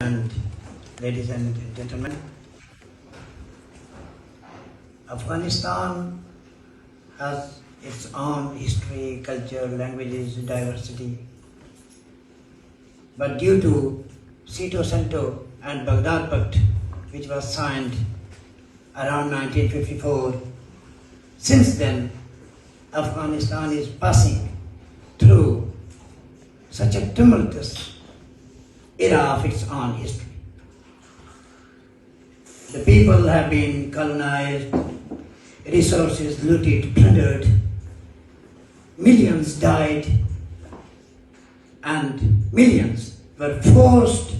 And ladies and gentlemen, Afghanistan has its own history, culture, languages, diversity. But due to Sito-Sento and Baghdad Pact, which was signed around 1954, since then Afghanistan is passing through such a tumultuous era of its own history. The people have been colonized, resources looted, plundered, millions died, and millions were forced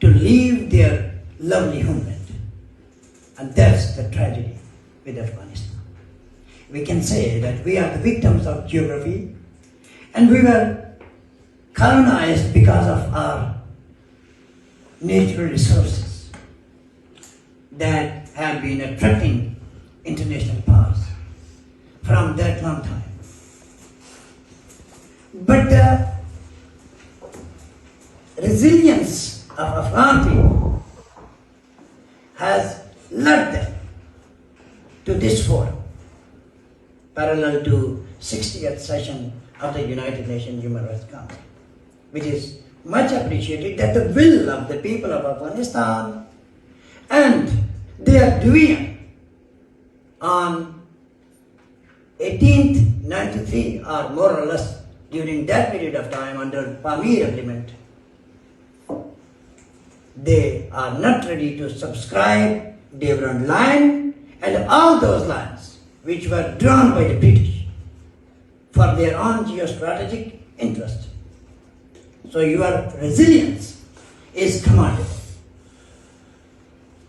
to leave their lovely homeland. And that's the tragedy with Afghanistan. We can say that we are the victims of geography, and we were colonized because of our natural resources that have been attracting international powers from that long time. But the resilience of Afghan people has led them to this forum, parallel to 60th session of the United Nations Human Rights Council, which is much appreciated that the will of the people of Afghanistan and their doing on 1893 or more or less during that period of time under Pamir Agreement, they are not ready to subscribe Devrand Line and all those lines which were drawn by the British for their own geostrategic interest. So your resilience is commendable.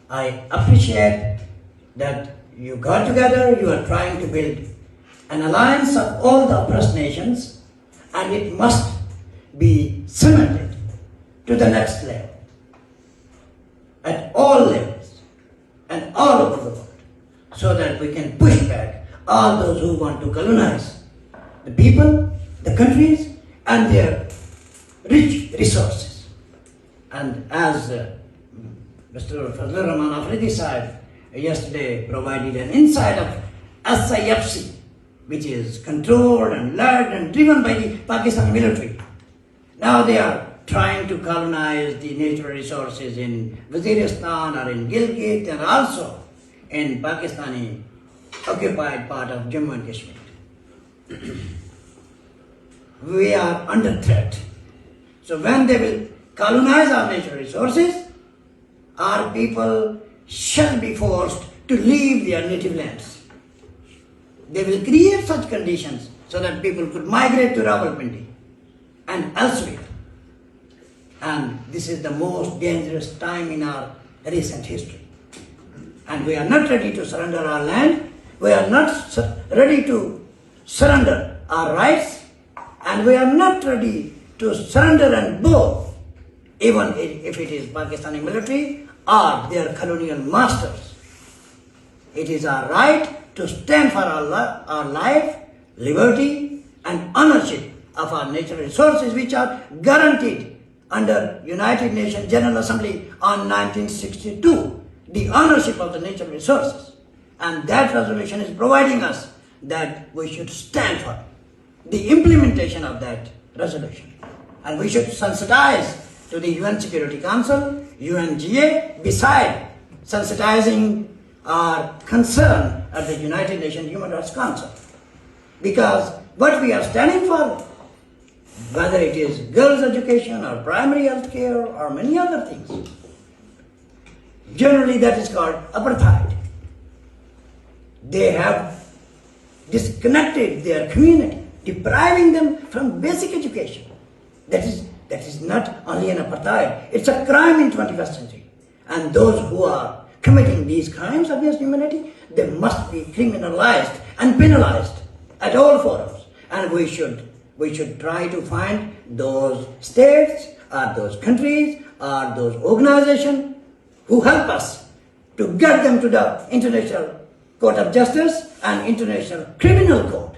I appreciate that you got together, you are trying to build an alliance of all the oppressed nations, and it must be cemented to the next level, at all levels and all over the world, so that we can push back all those who want to colonize the people, the countries, and their rich resources. And as Mr. Fazlur Rahman Afridi Sahib yesterday provided an insight of SIFC, which is controlled and led and driven by the Pakistan military. Now they are trying to colonize the natural resources in Waziristan or in Gilgit and also in Pakistani occupied part of Jammu and Kashmir. We are under threat. So when they will colonize our natural resources, our people shall be forced to leave their native lands. They will create such conditions so that people could migrate to Rawalpindi and elsewhere. And this is the most dangerous time in our recent history. And we are not ready to surrender our land, we are not ready to surrender our rights, and we are not ready to surrender and bow, even if it is Pakistani military or their colonial masters. It is our right to stand for our life, liberty, and ownership of our natural resources, which are guaranteed under United Nations General Assembly on 1962, the ownership of the natural resources. And that resolution is providing us that we should stand for the implementation of that resolution. And we should sensitize to the UN Security Council, UNGA, beside sensitizing our concern at the United Nations Human Rights Council. Because what we are standing for, whether it is girls' education or primary health care or many other things, generally that is called apartheid. They have disconnected their community, depriving them from basic education. That is not only an apartheid, it's a crime in 21st century. And those who are committing these crimes against humanity, they must be criminalized and penalized at all forums. And we should try to find those states or those countries or those organizations who help us to get them to the International Court of Justice and International Criminal Court,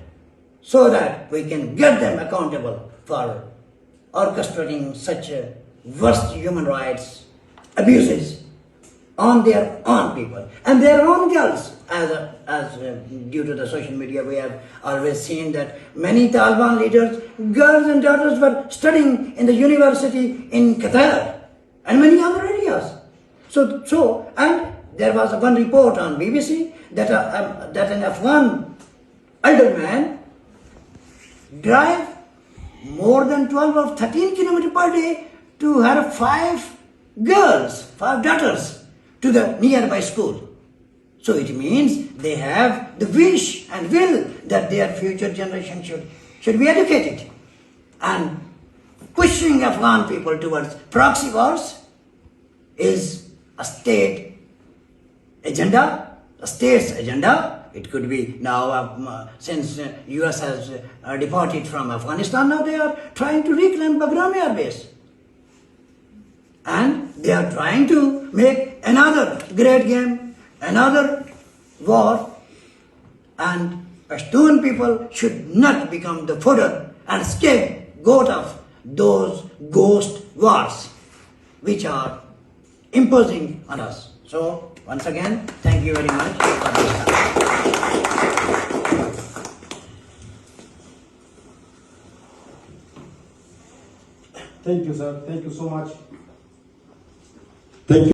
so that we can get them accountable for orchestrating such worst human rights abuses on their own people and their own girls. As due to the social media, we have always seen that many Taliban leaders, girls and daughters were studying in the university in Qatar and many other areas. And there was one report on BBC that an Afghan elder man drive more than 12 or 13 kilometers per day to have 5 daughters to the nearby school. So it means they have the wish and will that their future generation should be educated. And pushing Afghan people towards proxy wars is a state agenda, a state's agenda. It could be now, since US has departed from Afghanistan, now they are trying to reclaim Bagram Air Base. And they are trying to make another great game, another war, and Pashtun people should not become the fodder and scapegoat of those ghost wars which are imposing on us. So, once again, thank you very much for this time. Thank you, sir. Thank you so much.